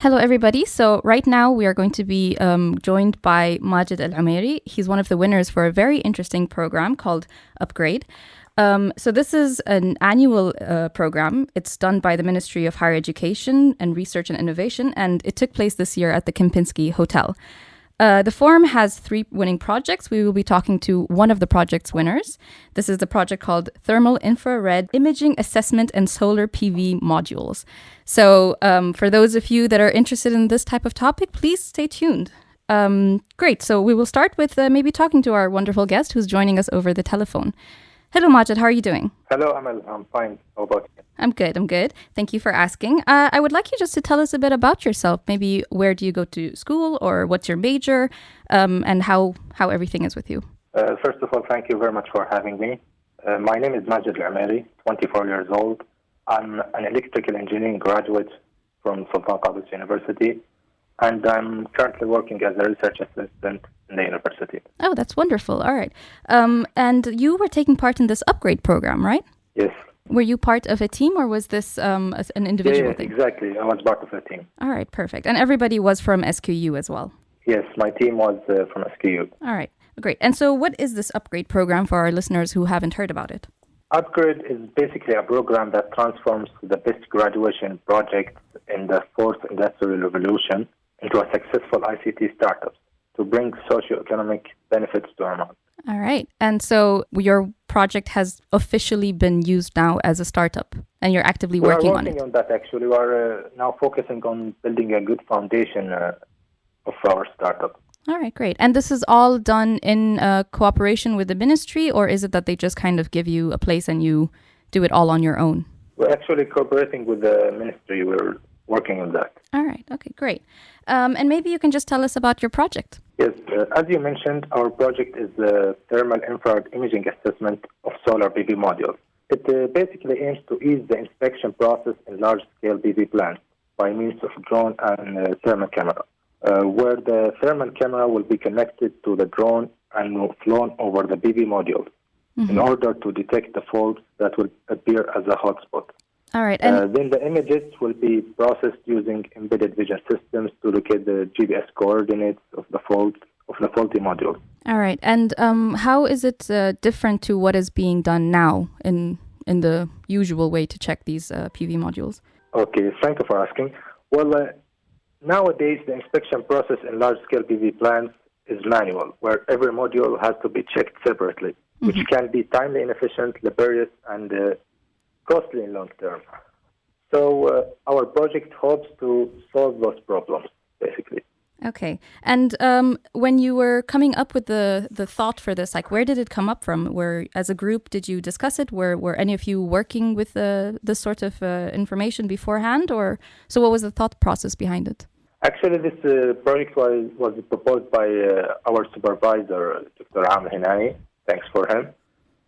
Hello, everybody. So right now we are going to be joined by Majid Omairi. He's one of the winners for a very interesting program called Upgrade. So this is an annual program. It's done by the Ministry of Higher Education and Research and Innovation, and it took place this year at the Kempinski Hotel. The forum has 3 winning projects. We will be talking to one of the project's winners. This is the project called Thermal Infra-Red Imaging Assessment and Solar PV Modules. So for those of you that are interested in this type of topic, please stay tuned. Great. So we will start with maybe talking to our wonderful guest who's joining us over the telephone. Hello, Majid. How are you doing? Hello, Amal. I'm fine. How about you? I'm good. Thank you for asking. I would like you just to tell us a bit about yourself. Maybe where do you go to school, or what's your major, and how everything is with you. First of all, thank you very much for having me. My name is Majid Omairi, 24 years old. I'm an electrical engineering graduate from Sultan Qaboos University, and I'm currently working as a research assistant in the university. Oh, that's wonderful. All right. And you were taking part in this upgrade program, right? Yes. Were you part of a team, or was this an individual thing? Exactly. I was part of a team. All right, perfect. And everybody was from SQU as well? Yes, my team was from SQU. All right, great. And so what is this upgrade program for our listeners who haven't heard about it? Upgrade is basically a program that transforms the best graduation projects in the fourth industrial revolution into a successful ICT startups to bring socioeconomic benefits to Oman. All right. And so your project has officially been used now as a startup, and you're actively working on it. We are working on that, actually. We are now focusing on building a good foundation of our startup. All right, great. And this is all done in cooperation with the ministry, or is it that they just kind of give you a place and you do it all on your own? We're actually cooperating with the ministry. We're working on that. All right. Okay, great. And maybe you can just tell us about your project. Yes. As you mentioned, our project is the Thermal Infrared Imaging Assessment of Solar PV Modules. It basically aims to ease the inspection process in large-scale PV plants by means of drone and thermal camera, where the thermal camera will be connected to the drone and flown over the PV modules in order to detect the faults that will appear as a hotspot. All right. And then the images will be processed using embedded vision systems to locate the GPS coordinates of the faulty modules. All right. And how is it different to what is being done now in the usual way to check these PV modules? Okay, thank you for asking. Well, nowadays the inspection process in large-scale PV plants is manual, where every module has to be checked separately, which can be timely, inefficient, laborious, and costly in long term. So our project hopes to solve those problems, basically. Okay. And when you were coming up with the thought for this, like, where did it come up from? As a group, did you discuss it? Were any of you working with this sort of information beforehand? Or so what was the thought process behind it? Actually, this project was proposed by our supervisor, Dr. Amr Hinani. Thanks for him.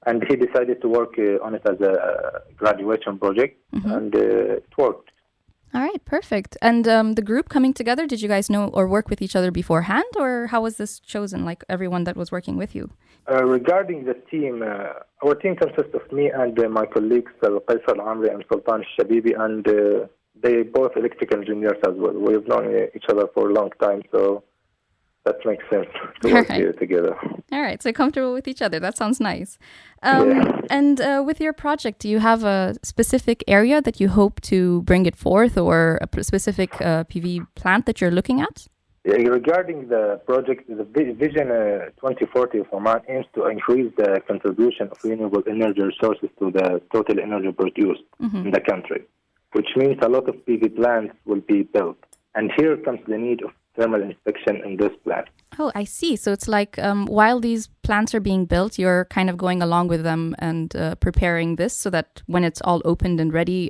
And he decided to work on it as a graduation project, and it worked. All right, perfect. And the group coming together, did you guys know or work with each other beforehand, or how was this chosen, like everyone that was working with you? Regarding the team, our team consists of me and my colleagues, Qaisar Amri and Sultan Shabibi, and they both electrical engineers as well. We've known each other for a long time, so that makes sense to work here together. All right, so comfortable with each other. That sounds nice. And with your project, do you have a specific area that you hope to bring it forth, or a specific PV plant that you're looking at? Regarding the project, the Vision 2040 of Oman aims to increase the contribution of renewable energy resources to the total energy produced in the country, which means a lot of PV plants will be built. And here comes the need of thermal inspection in this plant. Oh, I see. So it's like while these plants are being built, you're kind of going along with them and preparing this so that when it's all opened and ready,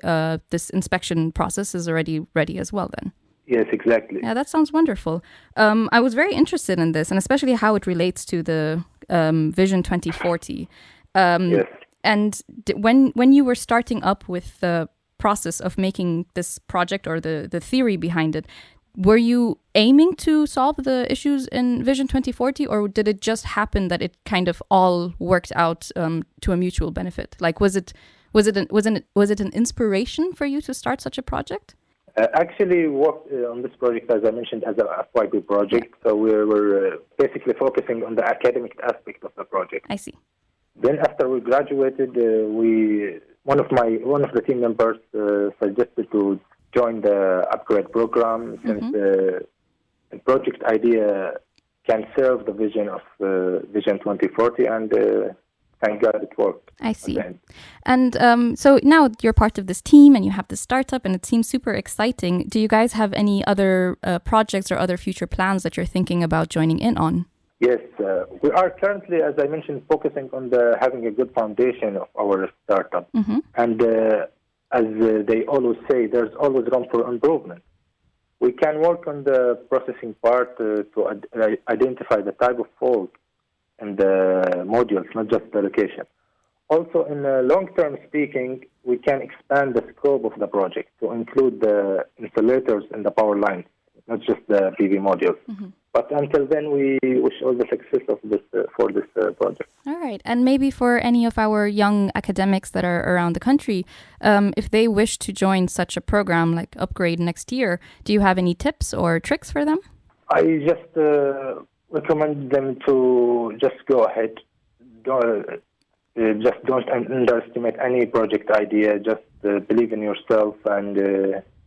this inspection process is already ready as well then. Yes, exactly. Yeah, that sounds wonderful. I was very interested in this, and especially how it relates to the Vision 2040. Yes. And when you were starting up with the process of making this project, or the theory behind it, were you aiming to solve the issues in Vision 2040, or did it just happen that it kind of all worked out to a mutual benefit? Like, was it an inspiration for you to start such a project? Actually, worked on this project, as I mentioned, as a FYP project. So we're basically focusing on the academic aspect of the project. I see. Then, after we graduated, one of the team members suggested to join the upgrade program since the project idea can serve the vision of Vision 2040, and thank God it worked. I see. And so now you're part of this team and you have this startup and it seems super exciting. Do you guys have any other projects or other future plans that you're thinking about joining in on? Yes, we are currently, as I mentioned, focusing on having a good foundation of our startup. And as they always say, there's always room for improvement. We can work on the processing part to identify the type of fault in the modules, not just the location. Also, in long-term speaking, we can expand the scope of the project to include the insulators and the power lines, not just the PV modules. But until then, we wish all the success of this for this project. All right. And maybe for any of our young academics that are around the country, if they wish to join such a program like Upgrade next year, do you have any tips or tricks for them? I just recommend them to just go ahead. Just don't underestimate any project idea. Just believe in yourself, and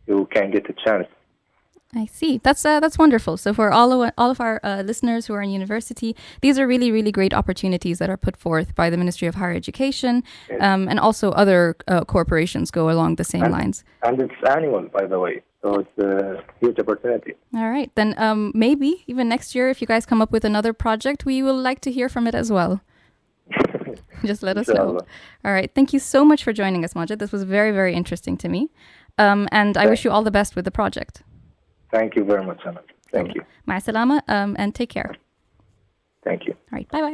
you can get a chance. I see. That's wonderful. So for all of our listeners who are in university, these are really, really great opportunities that are put forth by the Ministry of Higher Education, and also other corporations go along the same lines. And it's annual, by the way. So it's a huge opportunity. All right. Then maybe even next year, if you guys come up with another project, we will like to hear from it as well. Just let us know. All right. Thank you so much for joining us, Majid. This was very, very interesting to me. And I wish you all the best with the project. Thank you very much, Anna. Thank you. Ma'a salama, and take care. Thank you. All right. Bye-bye.